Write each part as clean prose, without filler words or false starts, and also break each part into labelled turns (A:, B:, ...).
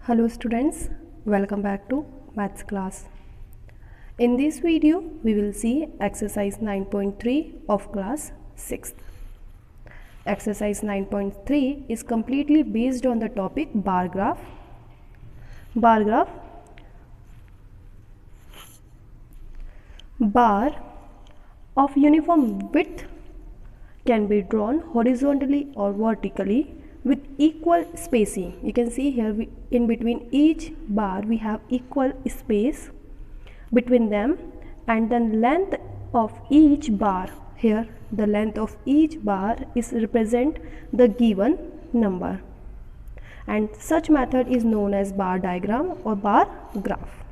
A: Hello students, welcome back to maths class. In this video we will see exercise 9.3 of class 6th. Exercise 9.3 is completely based on the topic bar graph. Bar graph. Bar of uniform width can be drawn horizontally or vertically with equal spacing. You can see here in between each bar we have equal space between them, and the length of each bar, here the length of each bar is represent the given number, and such method is known as bar diagram or bar graph.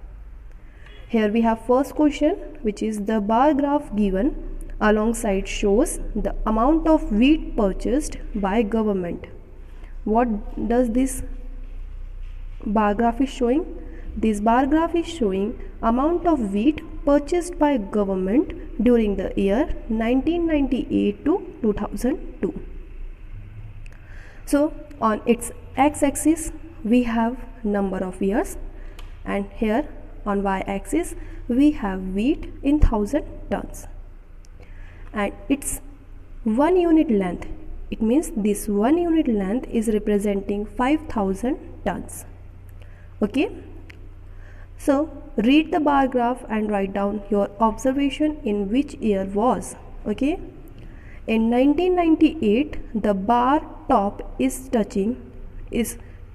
A: Here we have first question, which is the bar graph given alongside shows the amount of wheat purchased by government. What does this bar graph is showing? This bar graph is showing amount of wheat purchased by government during the year 1998 to 2002. So on its x-axis we have number of years, and here on y-axis we have wheat in 1000 tons, and its 1 unit length. It means this 1 unit length is representing 5000 tons. Okay, so read the bar graph and write down your observation in which year was. Okay, in 1998 the bar top is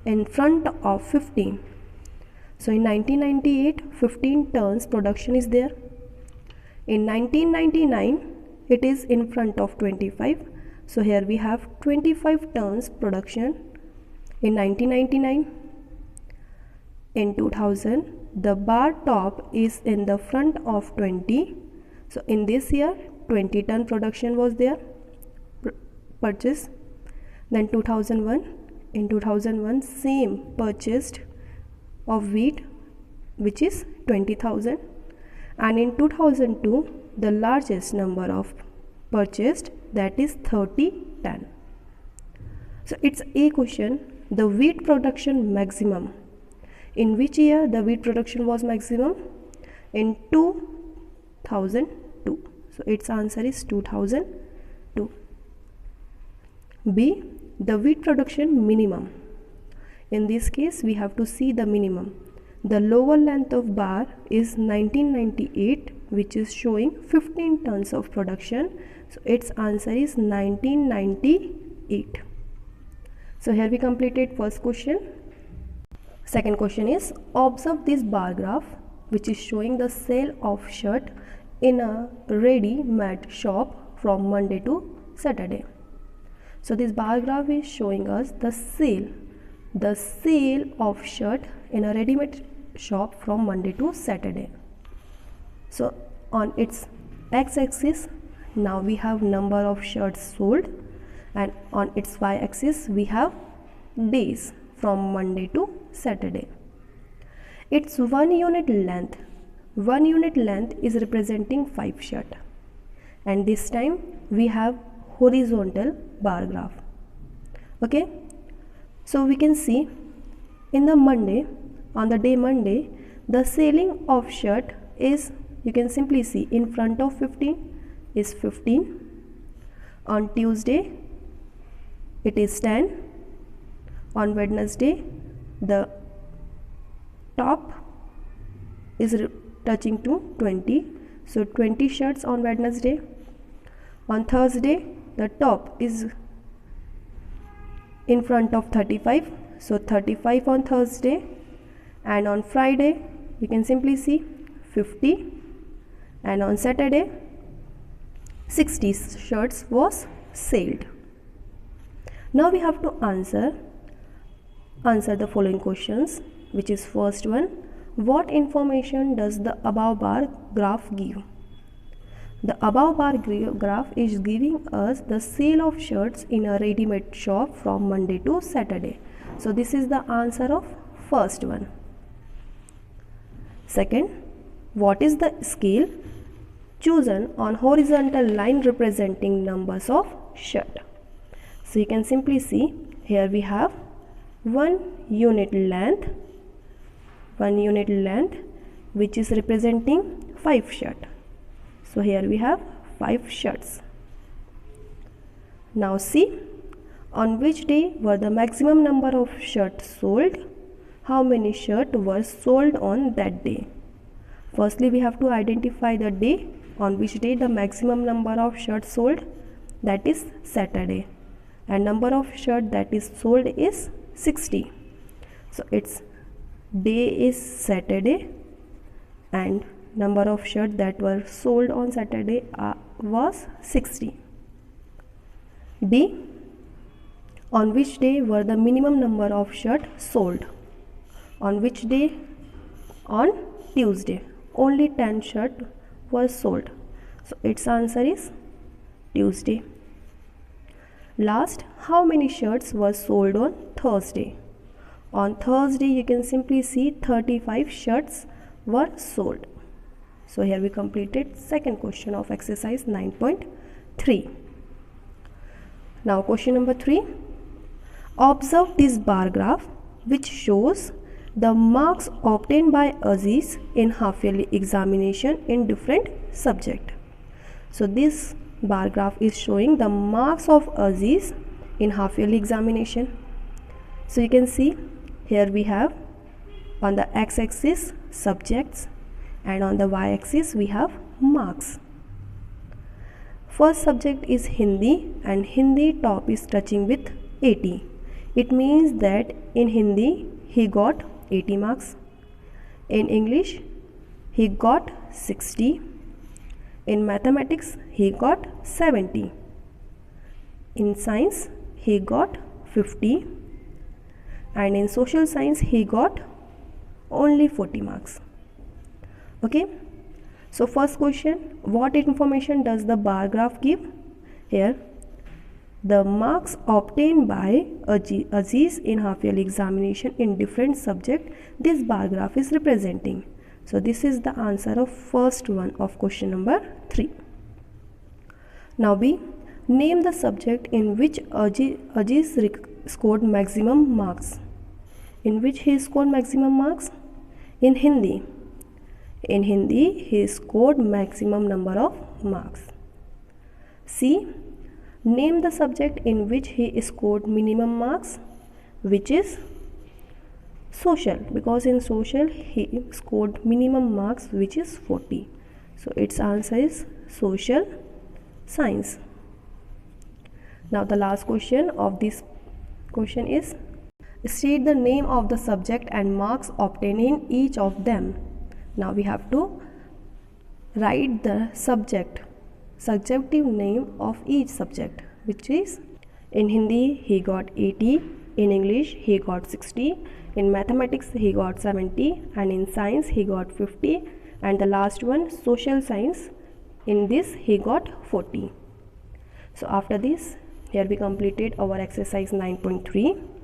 A: in front of 15. So in 1998 15 tons production is there. In 1999 it is in front of 25. So here we have 25 tons production in 1999. In 2000 the bar top is in the front of 20. So in this year 20 ton production was there, purchase. Then 2001, in 2001 same purchased of wheat, which is 20,000, and in 2002 the largest number of purchased, that is 30 ton. So it's a question, the wheat production maximum. In which year the wheat production was maximum? In 2002. So its answer is 2002. B, the wheat production minimum. In this case we have to see the minimum. The lower length of bar is 1998, which is showing 15 tons of production. So its answer is 1998. So here we completed first question. Second question is, observe this bar graph which is showing the sale of shirt in a ready-made shop from Monday to Saturday. So this bar graph is showing us the sale of shirt in a ready-made shop from Monday to Saturday. So on its x-axis now we have number of shirts sold, and on its y-axis we have days from Monday to Saturday. Its 1 unit length is representing 5 shirts, and this time we have horizontal bar graph. Okay, so we can see in the Monday, on the day Monday, the selling of shirt is, you can simply see in front of 15 is 15. On Tuesday it is 10. On Wednesday the top is touching to 20. So 20 shirts on Wednesday. On Thursday the top is in front of 35. So 35 on Thursday. And on Friday you can simply see 50. And on Saturday 60 shirts was sold. Now we have to answer the following questions, which is first one, what information does the above bar graph give? The above bar graph is giving us the sale of shirts in a ready-made shop from Monday to Saturday. So this is the answer of first one. Second, what is the scale chosen on horizontal line representing numbers of shirt? So you can simply see here we have 1 unit length 1 unit length, which is representing 5 shirts. So here we have 5 shirts. Now see, on which day were the maximum number of shirts sold? How many shirts were sold on that day? Firstly, we have to identify the day on which day the maximum number of shirts sold, that is Saturday, and number of shirts that is sold is 60. So its day is Saturday and number of shirts that were sold on Saturday was 60. D. On which day were the minimum number of shirts sold? On which day? On Tuesday. Only 10 shirts were sold. So its answer is Tuesday. Last, how many shirts were sold on Thursday? On Thursday, you can simply see 35 shirts were sold. So here we completed second question of exercise 9.3. Now question number 3. Observe this bar graph which shows the marks obtained by Aziz in half-yearly examination in different subjects. So this bar graph is showing the marks of Aziz in half-yearly examination. So you can see here we have on the x-axis subjects and on the y-axis we have marks. First subject is Hindi, and Hindi top is touching with 80. It means that in Hindi he got 80 marks. In English he got 60. In mathematics he got 70. In science he got 50. And in social science he got only 40 marks. Okay. So first question, what information does the bar graph give? Here, the marks obtained by Aziz in half-yearly examination in different subjects, this bar graph is representing. So this is the answer of first one of question number 3. Now B, name the subject in which Aziz scored maximum marks. In which he scored maximum marks? In Hindi. In Hindi, he scored maximum number of marks. C. Name the subject in which he scored minimum marks, which is social, because in social he scored minimum marks, which is 40. So its answer is social science. Now the last question of this question is, state the name of the subject and marks obtained in each of them. Now we have to write the subjective name of each subject, which is in Hindi he got 80, in English he got 60, in mathematics he got 70, and in science he got 50, and the last one social science, in this he got 40. So after this, here we completed our exercise 9.3.